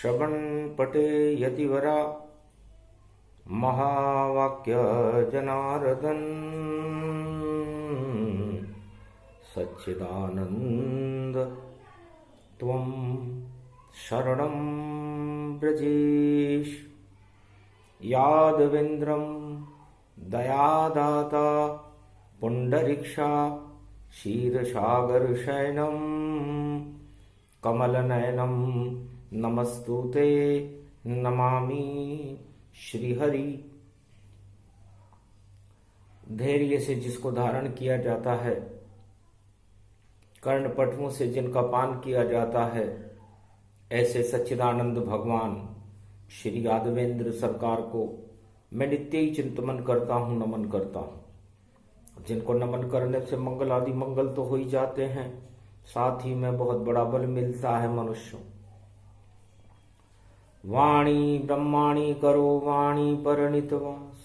श्रवण पटे यतिवरा महावाक्य जनार्दन सच्चिदानंद त्वं शरणं ब्रजेश यादवेन्द्रं दयादाता पुंडरीक्षा क्षीरसागरशयनं कमलनयनं नमस्तुते नमामि श्रीहरि। धैर्य से जिसको धारण किया जाता है, कर्णपटुओं से जिनका पान किया जाता है, ऐसे सच्चिदानंद भगवान श्री यादवेंद्र सरकार को मैं नित्य ही चिंतन करता हूँ, नमन करता हूँ। जिनको नमन करने से मंगल आदि मंगल तो हो ही जाते हैं, साथ ही में बहुत बड़ा बल मिलता है मनुष्यों। वाणी ब्रह्माणी करो वाणी पर नितवास,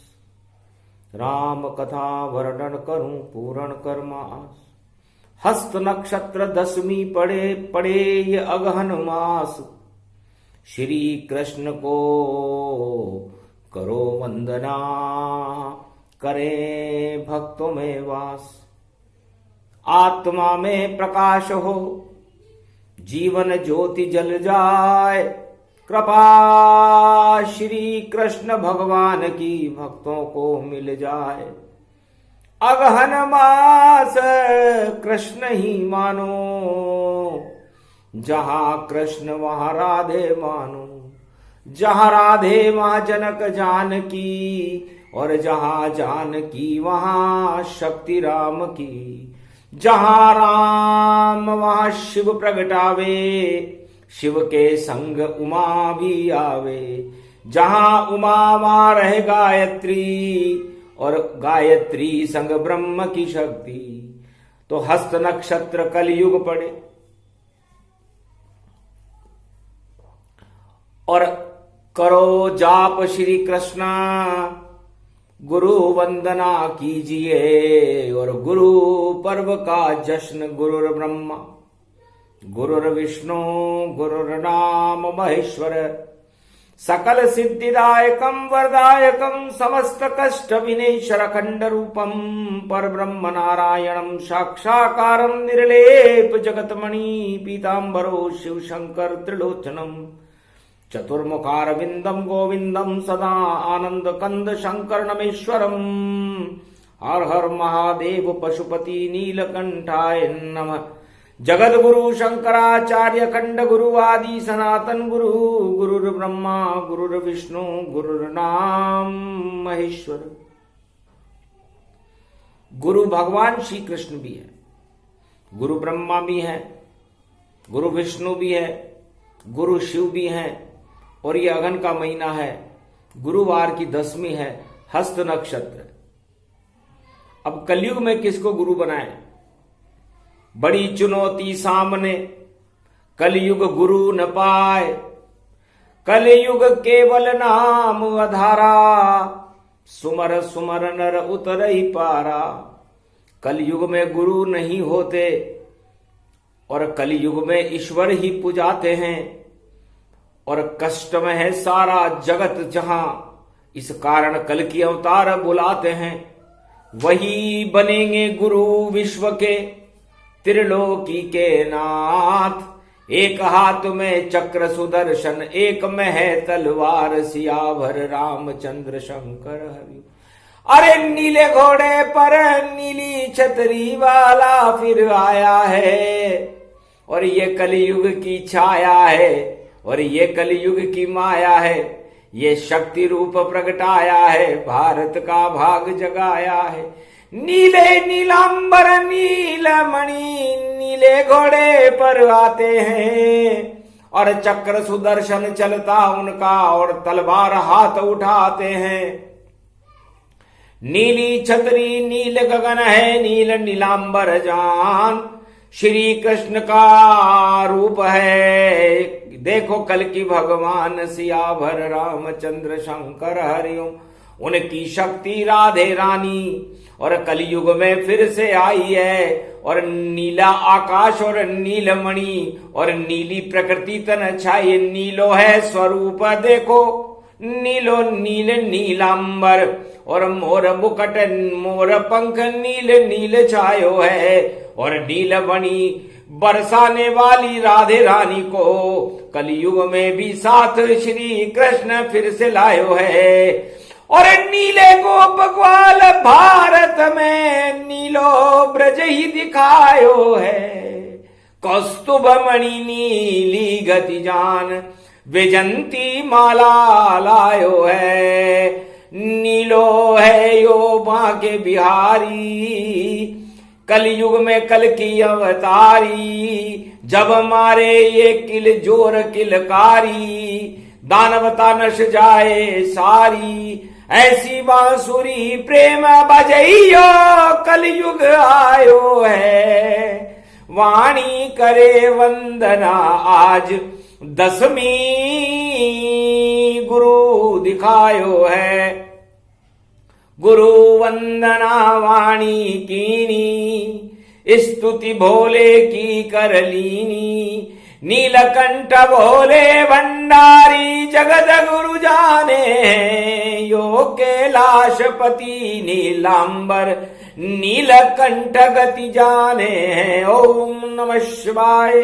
राम कथा वर्णन करूं पूर्ण कर्मास। हस्त नक्षत्र दसवीं पड़े पड़े ये अगहन मास, श्री कृष्ण को करो वंदना करें भक्तों में वास। आत्मा में प्रकाश हो जीवन ज्योति जल जाए, कृपा श्री कृष्ण भगवान की भक्तों को मिल जाए। अगहन मास कृष्ण ही मानो, जहां कृष्ण वहां राधे मानो। जहां राधे वहां जनक जानकी, और जहां जानकी वहां शक्ति राम की। जहां राम वहां शिव प्रगटावे, शिव के संग उमा भी आवे। जहां उमा वहां रहे गायत्री, और गायत्री संग ब्रह्म की शक्ति। तो हस्त नक्षत्र कलयुग पड़े और करो जाप श्री कृष्णा, गुरु वंदना कीजिए। और गुरु पर्व का जश्न, गुरुर ब्रह्मा गुरुर विष्णु गुरुर्नाम महेश्वर। सकल सिद्धिदायकं वरदायकं समस्त कष्ट विनेश्वर खंड रूपम पर ब्रह्म नारायणं साक्षाकारं निर्लेप जगतमणि पीतांबरो शिव शंकर त्रिलोचनम। चतुर्मुखारविंदम गोविंदम सदा आनंद कंद शंकर नमेश्वरम। हर हर महादेव पशुपति नीलकंठाय नमः। जगत गुरु शंकराचार्य खंड गुरु आदि सनातन गुरु, गुरुर ब्रह्मा गुरुर विष्णु गुरुर्नाम महेश्वर। गुरु भगवान श्री कृष्ण भी है, गुरु ब्रह्मा भी है, गुरु विष्णु भी है, गुरु शिव भी है। और ये अगन का महीना है, गुरुवार की दसवीं है, हस्त नक्षत्र। अब कलयुग में किसको गुरु बनाए? बड़ी चुनौती सामने, कलयुग गुरु न पाए। कलयुग केवल नाम अधारा, सुमर सुमर नर उतर ही पारा। कलयुग में गुरु नहीं होते, और कलयुग में ईश्वर ही पुजाते हैं। और कष्ट में है सारा जगत जहां, इस कारण कल की अवतार बुलाते हैं। वही बनेंगे गुरु विश्व के, त्रिलोकी के नाथ। एक हाथ में चक्र सुदर्शन, एक में है तलवार सियावर रामचंद्र शंकर हरि। अरे नीले घोड़े पर नीली छतरी वाला फिर आया है, और ये कलयुग की छाया है, और ये कलयुग की माया है। ये शक्ति रूप प्रगटाया है, भारत का भाग जगाया है। नीले नीलांबर नीलमणि, नीले घोड़े पर आते हैं। और चक्र सुदर्शन चलता उनका, और तलवार हाथ उठाते हैं। नीली छतरी नील गगन है, नील नीलांबर जान श्री कृष्ण का रूप है। देखो कल की भगवान सियावर रामचंद्र शंकर हरिओम। उनकी शक्ति राधे रानी और कलयुग में फिर से आई है। और नीला आकाश और नीलमणि और नीली प्रकृति तन छाये, नीलो है स्वरूप देखो, नीलो नील नीलांबर और मोर मुकट मोर पंख नील नील छायो है। और नीलमणि बरसाने वाली राधे रानी को कलयुग में भी साथ श्री कृष्ण फिर से लायो है। और नीले गोप ग्वाल भारत में नीलो ब्रज ही दिखायो है। कौस्तुभ मणि नीली गति जान विजंती माला लायो है। नीलो है यो बांके बिहारी, कलयुग में कल की अवतारी। जब मारे ये किल जोर किलकारी, दानवता नश जाए सारी। ऐसी बांसुरी प्रेम बजइयो कलयुग आयो है। वाणी करे वंदना आज दसवीं गुरु दिखायो है। गुरु वंदना वाणी कीनी, स्तुति भोले की कर लीनी। नीलकंठ भोले भंडारी जगत गुरु जाने, यो कैलाशपति नीलांबर नीलकंठ गति जाने। ओम नमः शिवाय।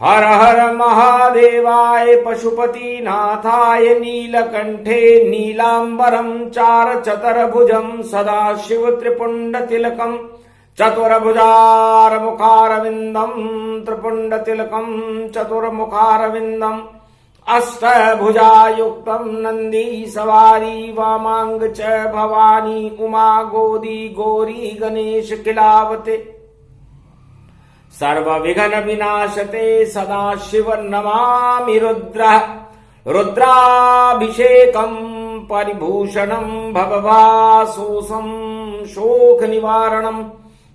हर हर महादेवाय पशुपति नाथाय नीलकंठे नीलांबरम चार चतुर्भुजम सदा शिव त्रिपुंड तिलकम चतुर्भुजार मुखारविंदम त्रिपुंड तिलकम चतुर्मुखारविंदम अष्टभुजा युक्तम नंदी सवारी वामांग च भवानी उमा गोदी गौरी गणेश किलावते। सर्व विघ्न विनाशते सदा शिव नमामि रुद्र। रुद्राभिषेकम परिभूषणम भवभासोसम शोक निवारणम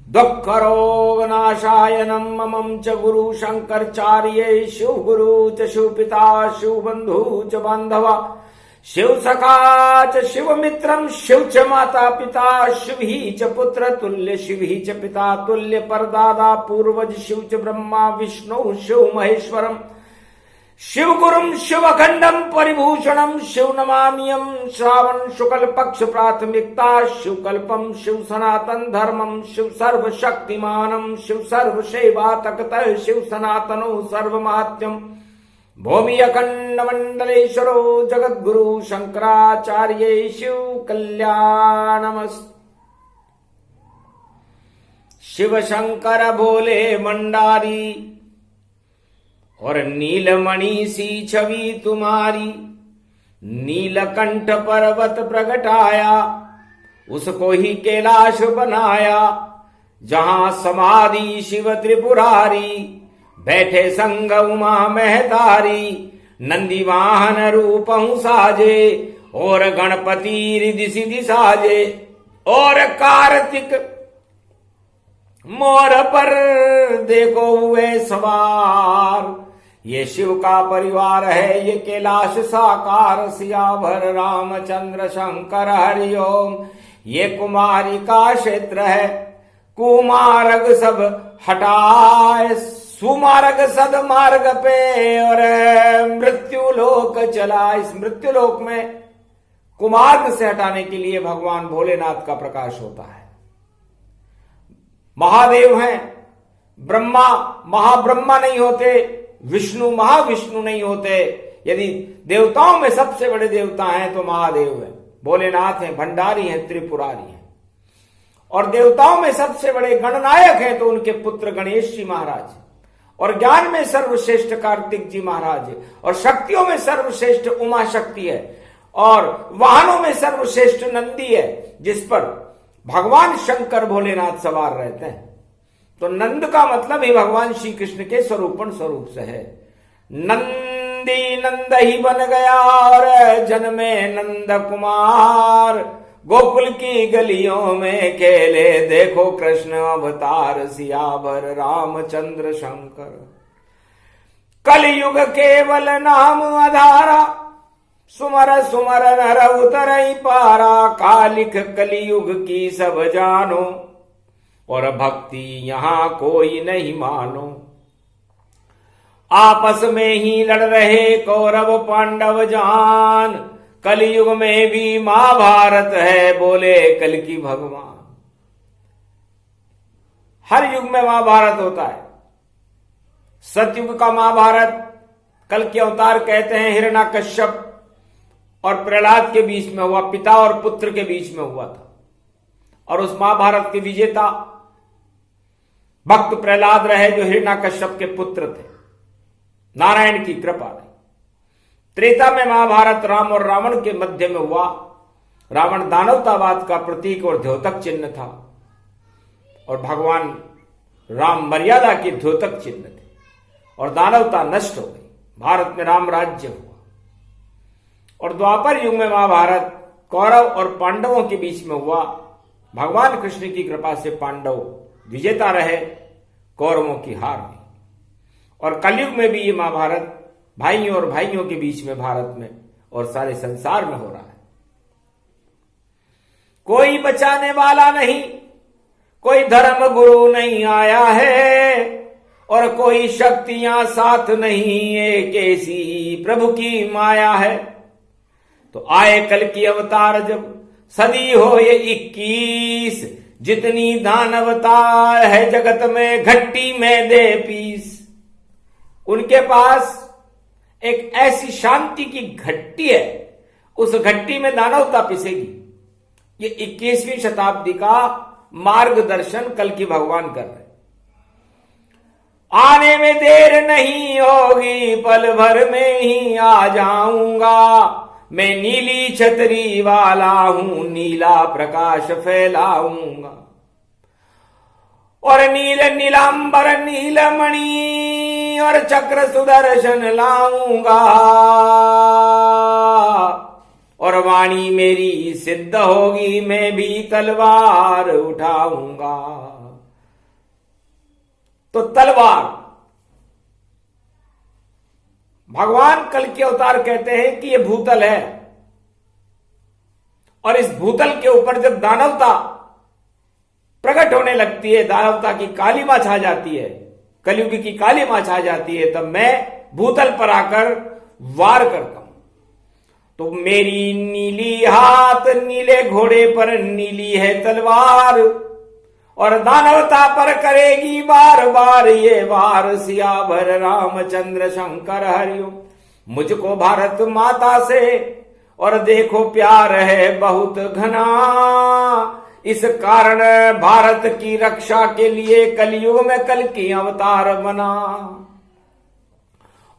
दुख रोग नाशायनम ममं च गुरु शंकरचार्य शिव गुरु च शिव पिता शिव बंधु च बांधवा शिव सखा च शिव मित्रम शिव च माता पिता शिव ही च पुत्र तुल्य शिव ही च पिता तुल्य परदादा पूर्वज शिव च ब्रह्मा विष्णु शिव महेश्वरम शिव गुरुम शिव अखंडम परिभूषणम शिव नमाम्यम। श्रावण शुक्ल पक्ष प्राथमिकता शिव कल्पम शिव सनातन धर्मम शिव सर्व शक्तिमानम शिव सर्व सेवा तकत शिव सनातनो सर्व महात्यम। भूमि अखंड मंडलेश्वरो जगत गुरु शंकराचार्य शिव कल्याणमस्तु। शिव शंकर भोले भंडारी और नीलमणि सी छवि तुम्हारी। नीलकंठ पर्वत प्रगटाया उसको ही कैलाश बनाया। जहां समाधि शिव त्रिपुरारी बैठे संग उमा महतारी। नंदी वाहन रूपहु साजे और गणपति रिधि सिधि साजे। और कार्तिक मोर पर देखो हुए सवार। ये शिव का परिवार है ये कैलाश साकार। सियावर रामचंद्र शंकर हरिओम। ये कुमारी का क्षेत्र है कुमारग सब हटाए। सुमार्ग सदमार्ग पे और मृत्यु लोक चला। इस मृत्यु लोक में कुमार्ग से हटाने के लिए भगवान भोलेनाथ का प्रकाश होता है। महादेव हैं, ब्रह्मा महाब्रह्मा नहीं होते, विष्णु महाविष्णु नहीं होते। यदि देवताओं में सबसे बड़े देवता हैं तो महादेव हैं, भोलेनाथ हैं, भंडारी हैं, त्रिपुरारी हैं। और देवताओं में सबसे बड़े गणनायक हैं तो उनके पुत्र गणेश जी महाराज। और ज्ञान में सर्वश्रेष्ठ कार्तिक जी महाराज है। और शक्तियों में सर्वश्रेष्ठ उमा शक्ति है। और वाहनों में सर्वश्रेष्ठ नंदी है जिस पर भगवान शंकर भोलेनाथ सवार रहते हैं। तो नंद का मतलब ही भगवान श्री कृष्ण के स्वरूपण स्वरूप से है। नंदी नंद ही बन गया और जन्मे नंद कुमार। गोकुल की गलियों में खेले देखो कृष्ण अवतार। सियावर रामचंद्र शंकर। कलयुग केवल नाम आधारा। सुमर सुमर नर उतरई पारा, कालिक कलियुग की सब जानो, और भक्ति यहां कोई नहीं मानो। आपस में ही लड़ रहे कौरव पांडव जान, कलयुग में भी महाभारत है, बोले कल की भगवान। हर युग में महाभारत होता है। सतयुग का महाभारत कल के अवतार कहते हैं हिरण्यकश्यप और प्रहलाद के बीच में हुआ, पिता और पुत्र के बीच में हुआ था। और उस महाभारत के विजेता भक्त प्रहलाद रहे, जो हिरण्यकश्यप के पुत्र थे। नारायण की कृपा रही। त्रेता में महाभारत राम और रावण के मध्य में हुआ। रावण दानवतावाद का प्रतीक और द्योतक चिन्ह था, और भगवान राम मर्यादा के द्योतक चिन्ह थे, और दानवता नष्ट हो गई। भारत में राम राज्य हुआ। और द्वापर युग में महाभारत कौरव और पांडवों के बीच में हुआ। भगवान कृष्ण की कृपा से पांडव विजेता रहे, कौरवों की हार हुई। और कलयुग में भी ये महाभारत भाइयों और भाइयों के बीच में भारत में और सारे संसार में हो रहा है। कोई बचाने वाला नहीं, कोई धर्म गुरु नहीं आया है, और कोई शक्तियां साथ नहीं, एक ऐसी प्रभु की माया है। तो आए कल की अवतार जब, सदी हो ये 21, जितनी दानवता है जगत में, घट्टी में दे पीस। उनके पास एक ऐसी शांति की घट्टी है, उस घट्टी में दानवता पिसेगी। ये 21वीं शताब्दी का मार्गदर्शन कल की भगवान कर रहे। आने में देर नहीं होगी, पल भर में ही आ जाऊंगा। मैं नीली छतरी वाला हूं, नीला प्रकाश फैलाऊंगा। और नील नीलांबर नीलमणि, और चक्र सुदर्शन लाऊंगा। और वाणी मेरी सिद्ध होगी, मैं भी तलवार उठाऊंगा। तो तलवार, भगवान कल के अवतार कहते हैं कि यह भूतल है, और इस भूतल के ऊपर जब दानवता प्रकट होने लगती है, दानवता की काली मां छा जाती है, कलयुग की काली मां छा जाती है, तब मैं भूतल पर आकर वार करता हूं। तो मेरी नीली हाथ नीले घोड़े पर नीली है तलवार, और दानवता पर करेगी बार बार ये वार। सियावर रामचंद्र शंकर हरिओम, मुझको भारत माता से और देखो प्यार है बहुत घना। इस कारण भारत की रक्षा के लिए कलयुग में कल की अवतार बना।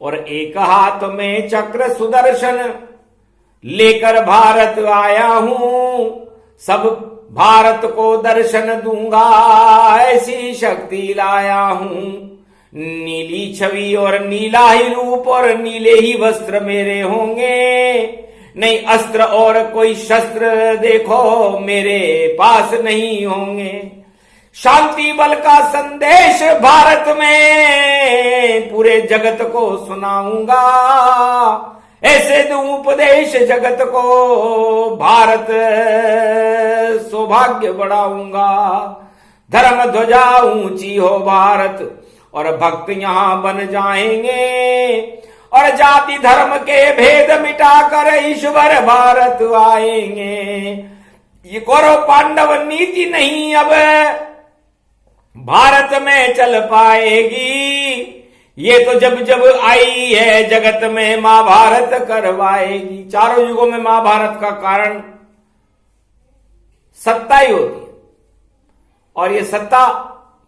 और एक हाथ में चक्र सुदर्शन लेकर भारत आया हूं, सब भारत को दर्शन दूंगा, ऐसी शक्ति लाया हूं। नीली छवि और नीला ही रूप और नीले ही वस्त्र मेरे होंगे। नहीं अस्त्र और कोई शस्त्र देखो मेरे पास नहीं होंगे। शांति बल का संदेश भारत में पूरे जगत को सुनाऊंगा। ऐसे दूं उपदेश जगत को, भारत सौभाग्य बढ़ाऊंगा। धर्म ध्वजा ऊंची हो भारत, और भक्त यहां बन जाएंगे। और जाति धर्म के भेद मिटाकर ईश्वर भारत आएंगे। ये कौरव पांडव नीति नहीं अब भारत में चल पाएगी। ये तो जब जब आई है जगत में महाभारत करवाएगी। चारों युगों में महाभारत का कारण सत्ता ही होती है, और ये सत्ता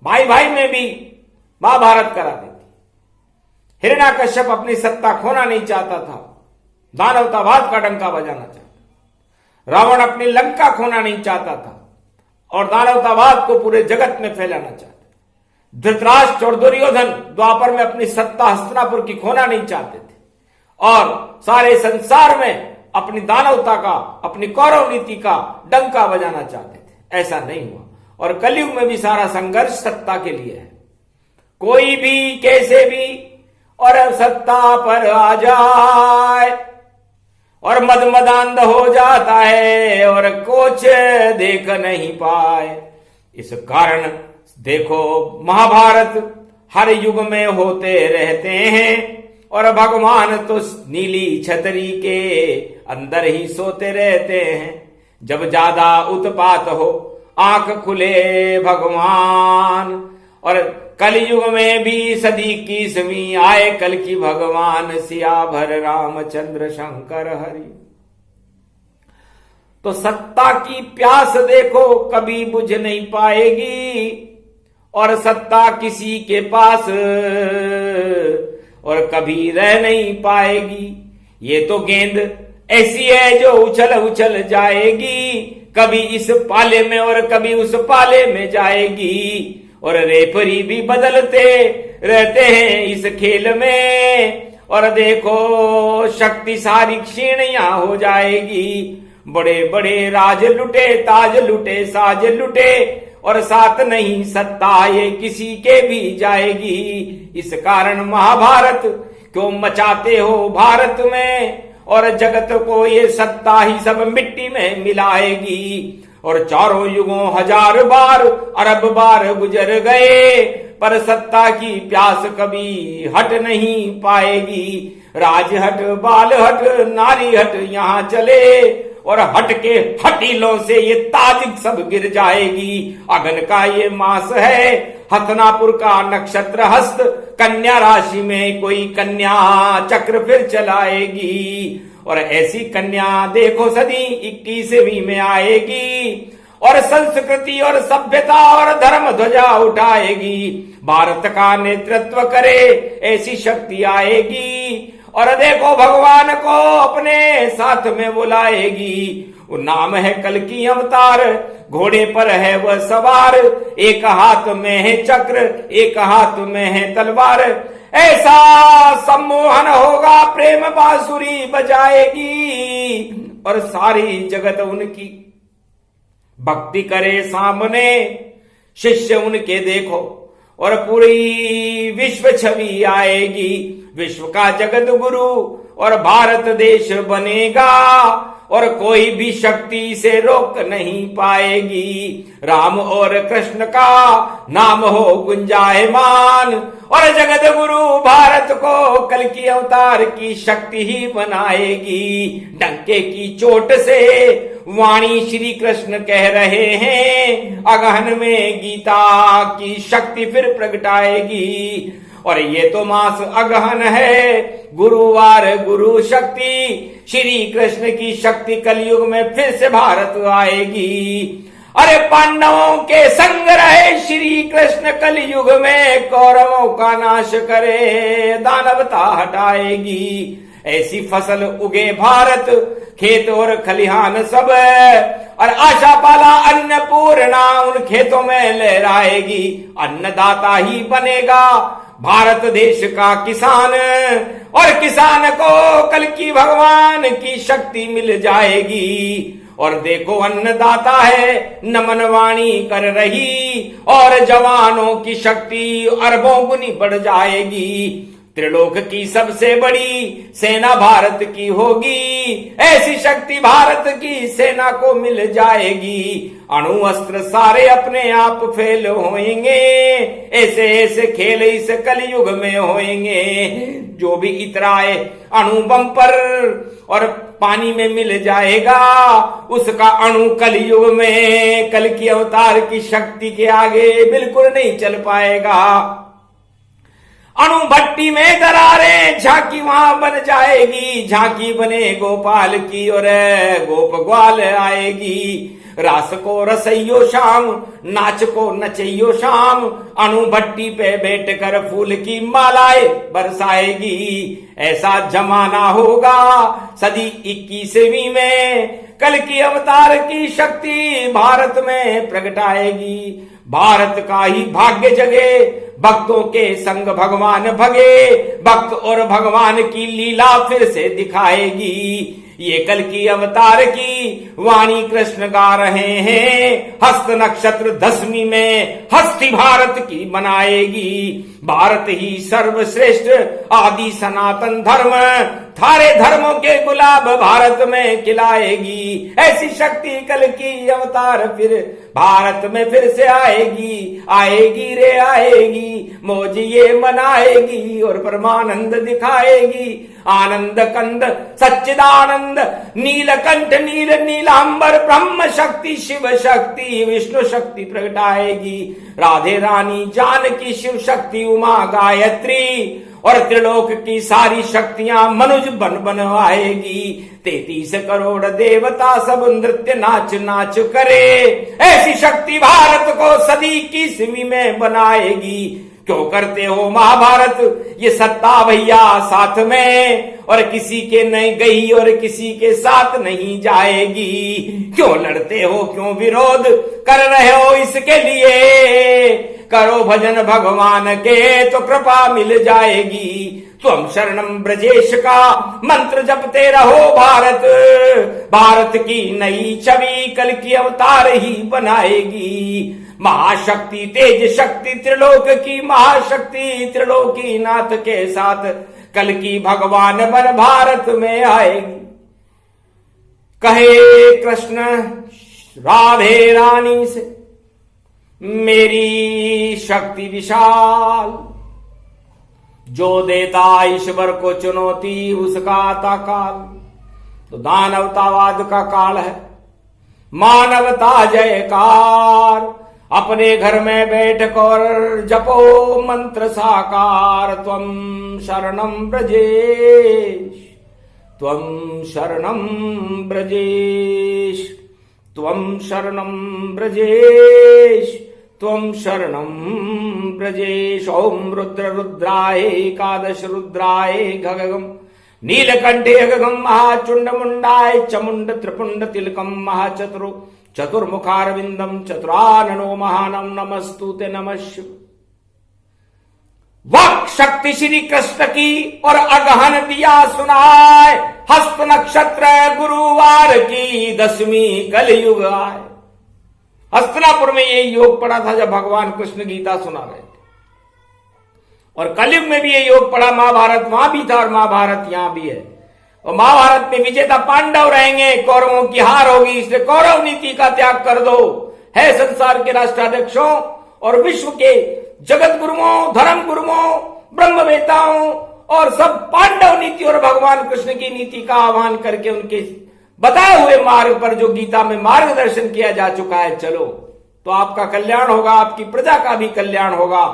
भाई भाई में भी महाभारत करा देती। हिरण्यकश्यप अपनी सत्ता खोना नहीं चाहता था, दानवतावाद का डंका बजाना चाहता। रावण अपनी लंका खोना नहीं चाहता था, और दानवतावाद को पूरे जगत में फैलाना चाहता। धृतराष्ट्र और दुर्योधन द्वापर में अपनी सत्ता हस्तिनापुर की खोना नहीं चाहते थे, और सारे संसार में अपनी दानवता का, अपनी कौरव नीति का डंका बजाना चाहते थे। ऐसा नहीं हुआ, और कलयुग में भी सारा संघर्ष सत्ता के लिए है। कोई भी कैसे भी और सत्ता पर आ जाए, और मदमदांध हो जाता है और कुछ देख नहीं पाए। इस कारण देखो महाभारत हर युग में होते रहते हैं और भगवान तो नीली छतरी के अंदर ही सोते रहते हैं। जब ज्यादा उत्पात हो आंख खुले भगवान। और कलयुग में भी सदी 21वीं आए कल की भगवान सियाभर रामचंद्र शंकर हरि। तो सत्ता की प्यास देखो कभी बुझ नहीं पाएगी और सत्ता किसी के पास और कभी रह नहीं पाएगी। ये तो गेंद ऐसी है जो उछल उछल जाएगी, कभी इस पाले में और कभी उस पाले में जाएगी। और रेफरी भी बदलते रहते हैं इस खेल में। और देखो शक्ति सारी क्षीण यहां हो जाएगी। बड़े बड़े राज लुटे, ताज लुटे, साज लुटे और साथ नहीं सत्ता ये किसी के भी जाएगी। इस कारण महाभारत क्यों मचाते हो भारत में और जगत को ये सत्ता ही सब मिट्टी में मिलाएगी। और चारों युगों 1000 बार अरब बार गुजर गए पर सत्ता की प्यास कभी हट नहीं पाएगी। राज हट, बाल हट, नारी हट यहाँ चले और हट के हटीलों से ये ताज सब गिर जाएगी। अगन का ये मास है, हथनापुर का नक्षत्र हस्त, कन्या राशि में कोई कन्या चक्र फिर चलाएगी। और ऐसी कन्या देखो सदी 21वीं में आएगी और संस्कृति और सभ्यता और धर्म ध्वजा उठाएगी। भारत का नेतृत्व करे ऐसी शक्ति आएगी और देखो भगवान को अपने साथ में बुलाएगी। वो नाम है कल की अवतार, घोड़े पर है वह सवार, एक हाथ में है चक्र, एक हाथ में है तलवार। ऐसा सम्मोहन होगा, प्रेम बांसुरी बजाएगी और सारी जगत उनकी भक्ति करे सामने। शिष्य उनके देखो और पूरी विश्व छवि आएगी। विश्व का जगत गुरु और भारत देश बनेगा और कोई भी शक्ति से रोक नहीं पाएगी। राम और कृष्ण का नाम हो गुंजायमान और जगत गुरु भारत को कल की अवतार की शक्ति ही बनाएगी। डंके की चोट से वाणी श्री कृष्ण कह रहे हैं, अगहन में गीता की शक्ति फिर प्रगटाएगी। और ये तो मास अगहन है, गुरुवार गुरु शक्ति, श्री कृष्ण की शक्ति कलयुग में फिर से भारत आएगी। अरे पांडवों के संग रहे श्री कृष्ण कलयुग में, कौरवों का नाश करे, दानवता हटाएगी। ऐसी फसल उगे भारत, खेत और खलिहान सब, और आशा पाला अन्नपूर्णा उन खेतों में लहराएगी। अन्नदाता ही बनेगा भारत देश का किसान और किसान को कल की भगवान की शक्ति मिल जाएगी। और देखो अन्नदाता है नमन वाणी कर रही और जवानों की शक्ति अरबों गुनी बढ़ जाएगी। त्रिलोक की सबसे बड़ी सेना भारत की होगी, ऐसी शक्ति भारत की सेना को मिल जाएगी। अणु अस्त्र सारे अपने आप फेल होएंगे, ऐसे ऐसे खेल इस कलयुग में होएंगे। जो भी इतराए अणु बम पर और पानी में मिल जाएगा, उसका अणु कलयुग में कल की अवतार की शक्ति के आगे बिल्कुल नहीं चल पाएगा। अणु भट्टी में दरारें झांकी वहां बन जाएगी, झांकी बने गोपाल की और गोप ग्वाल आएगी। रास को रसइयो शाम, नाच को नचइयो शाम, अणु भट्टी पे बैठ कर फूल की मालाएं बरसाएगी। ऐसा जमाना होगा सदी 21वीं में, कल की अवतार की शक्ति भारत में प्रगटाएगी। भारत का ही भाग्य जगे, भक्तों के संग भगवान भगे, भक्त और भगवान की लीला फिर से दिखाएगी। ये कल की अवतार की वाणी कृष्ण गा रहे हैं। हस्त नक्षत्र 10वीं में हस्ती भारत की बनाएगी। भारत ही सर्वश्रेष्ठ आदि सनातन धर्म, थारे धर्मों के गुलाब भारत में खिलाएगी। ऐसी शक्ति कल की अवतार फिर भारत में फिर से आएगी, आएगी रे आएगी, मौज ये मनाएगी और परमानंद दिखाएगी। आनंद कंद सच्चिदानंद नीलकंठ नील नीलांबर ब्रह्म शक्ति शिव शक्ति विष्णु शक्ति प्रगटाएगी। राधे रानी जानकी शिव शक्ति उमा गायत्री और त्रिलोक की सारी शक्तियां मनुज बन बनवाएगी। 33 करोड़ देवता सब नृत्य नाच नाच करे, ऐसी शक्ति भारत को सदी की सिवी में बनाएगी। क्यों करते हो महाभारत ये सत्ता भैया साथ में, और किसी के नहीं गई और किसी के साथ नहीं जाएगी। क्यों लड़ते हो, क्यों विरोध कर रहे हो इसके लिए, करो भजन भगवान के तो कृपा मिल जाएगी। त्वम शरणम ब्रजेश का मंत्र जपते रहो भारत, भारत की नई छवि कल की अवतार ही बनाएगी। महाशक्ति तेज शक्ति त्रिलोक की महाशक्ति त्रिलोकी नाथ के साथ कल की भगवान बन भारत में आएगी। कहे कृष्ण राधे रानी से मेरी शक्ति विशाल, जो देता ईश्वर को चुनौती उसका आता काल। तो दानवतावाद का काल है, मानवता जयकार, अपने घर में बैठ कर जपो मंत्र साकार। त्वम शरणम ब्रजेश, त्वम शरणम ब्रजेश, त्वम शरणम ब्रजेश, त्वम शरणम ब्रजेश। ओम रुद्र रुद्राय एकादश रुद्राय गगगम नीलकंठे गगम महाचुंड मुंडाय चमुंड त्रिपुंड तिलकम महाचतुरो चतुर्मुखारविंदम चतुराननो महानम नमस्तुते नमः शिव। वक शक्ति श्री कृष्ण की और अगहन दिया सुनाए, हस्त नक्षत्र गुरुवार की 10वीं कलयुग आए। हस्तिनापुर में ये योग पड़ा था जब भगवान कृष्ण गीता सुना रहे थे, और कलयुग में भी ये योग पड़ा। महाभारत वहां भी था और महाभारत यहां भी है। और महाभारत में विजेता पांडव रहेंगे, कौरवों की हार होगी, इसलिए कौरव नीति का त्याग कर दो। है संसार के राष्ट्राध्यक्षों और विश्व के जगत गुरुओं, धर्म गुरुओं, ब्रह्मवेताओं और सब पांडव नीति और भगवान कृष्ण की नीति का आह्वान करके उनके बताए हुए मार्ग पर जो गीता में मार्गदर्शन किया जा चुका है, चलो तो आपका कल्याण होगा, आपकी प्रजा का भी कल्याण होगा।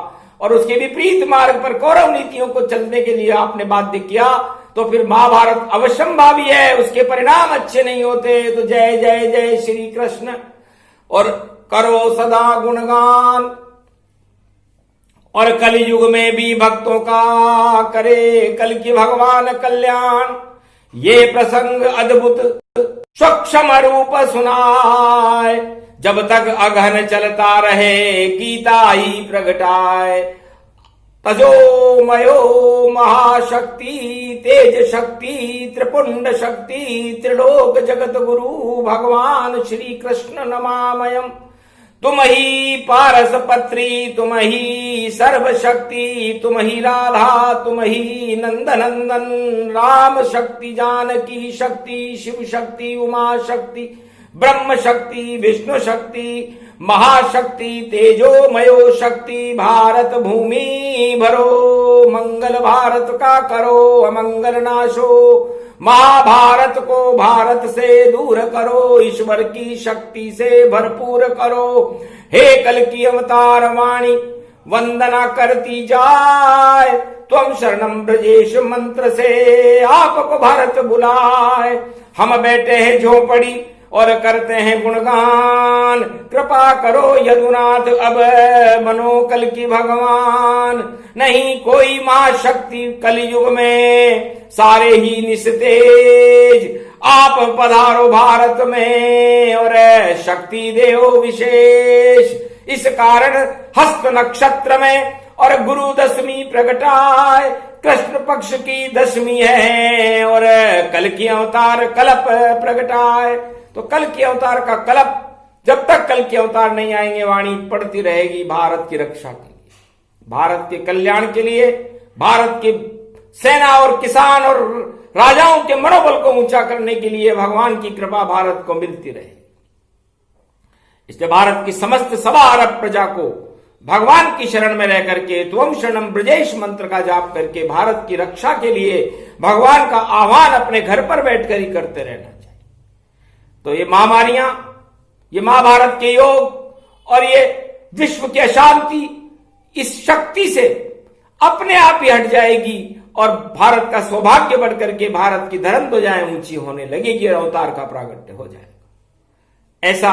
और उसके विपरीत मार्ग पर कौरव नीतियों को चलने के लिए आपने बाध्य किया तो फिर महाभारत अवश्यंभावी है, उसके परिणाम अच्छे नहीं होते। तो जय जय जय श्री कृष्ण और करो सदा गुणगान, और कलयुग में भी भक्तों का करे कल की भगवान कल्याण। ये प्रसंग अद्भुत सूक्ष्म रूप सुनाए, जब तक अगहन चलता रहे गीता ही प्रगटाए। तजो मयो महाशक्ति तेज शक्ति त्रिपुंड शक्ति त्रिलोक जगत गुरु भगवान श्री कृष्ण नमामयम। तुम ही पारस पत्री, तुम ही सर्व शक्ति, तुम ही राधा, तुम ही नंदनंदन। राम शक्ति जानकी शक्ति शिव शक्ति उमा शक्ति ब्रह्म शक्ति विष्णु शक्ति महाशक्ति तेजोमयो शक्ति। भारत भूमि भरो मंगल भारत का करो अमंगल नाशो। महाभारत को भारत से दूर करो, ईश्वर की शक्ति से भरपूर करो। हे कल की अवतार वाणी वंदना करती जाए, त्वम शरणम ब्रजेश मंत्र से आपको भारत बुलाए। हम बैठे हैं झोपड़ी और करते हैं गुणगान, कृपा करो यदुनाथ अब बनो कल की भगवान। नहीं कोई महाशक्ति कलयुग में, सारे ही निस्तेज। आप पधारो भारत में और शक्ति देओ विशेष। इस कारण हस्त नक्षत्र में और गुरु 10वीं प्रगटाए। कृष्ण पक्ष की 10वीं है और कल की अवतार कल्प प्रगटाए। तो कल की अवतार का कल्प, जब तक कल के अवतार नहीं आएंगे वाणी पड़ती रहेगी भारत की रक्षा के लिए। भारत के कल्याण के लिए, भारत की सेना और किसान और राजाओं के मनोबल को ऊंचा करने के लिए भगवान की कृपा भारत को मिलती रहे। इसलिए भारत की समस्त 1.25 अरब प्रजा को भगवान की शरण में रह करके त्वम शरणम ब्रजेश मंत्र का जाप करके भारत की रक्षा के लिए भगवान का आह्वान अपने घर पर बैठकर ही करते रहना चाहिए। तो ये महामारियां, ये महाभारत के योग और ये विश्व की अशांति इस शक्ति से अपने आप ही हट जाएगी और भारत का सौभाग्य बढ़कर के भारत की धर्म ध्वजाएं ऊंची होने लगेगी और अवतार का प्रागट्य हो जाएगा। ऐसा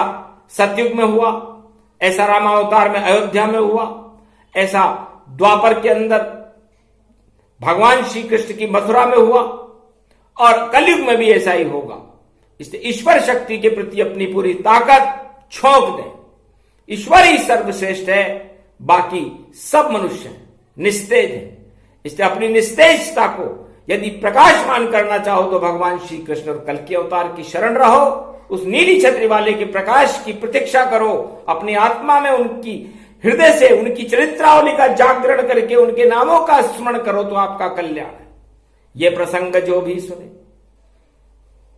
सतयुग में हुआ, ऐसा रामावतार में अयोध्या में हुआ, ऐसा द्वापर के अंदर भगवान श्री कृष्ण की मथुरा में हुआ और कलयुग में भी ऐसा ही होगा। इसलिए ईश्वर शक्ति के प्रति अपनी पूरी ताकत झोंक दें। ईश्वर ही सर्वश्रेष्ठ है, बाकी सब मनुष्य हैं, निस्तेज हैं। इसलिए अपनी निस्तेजता को यदि प्रकाशमान करना चाहो तो भगवान श्री कृष्ण और कल्कि अवतार की शरण रहो, उस नीली छतरी वाले के प्रकाश की प्रतीक्षा करो, अपनी आत्मा में उनकी हृदय से उनकी चरित्रावली का जागरण करके उनके नामों का स्मरण करो तो आपका कल्याण है। ये प्रसंग जो भी सुने,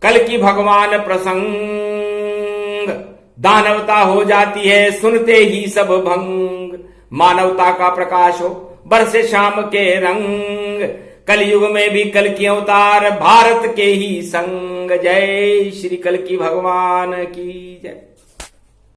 कल्कि भगवान प्रसंग, दानवता हो जाती है सुनते ही सब भंग, मानवता का प्रकाश हो बरसे शाम के रंग, कलयुग में भी कल्कि अवतार भारत के ही संग। जय श्री कल्कि भगवान की जय।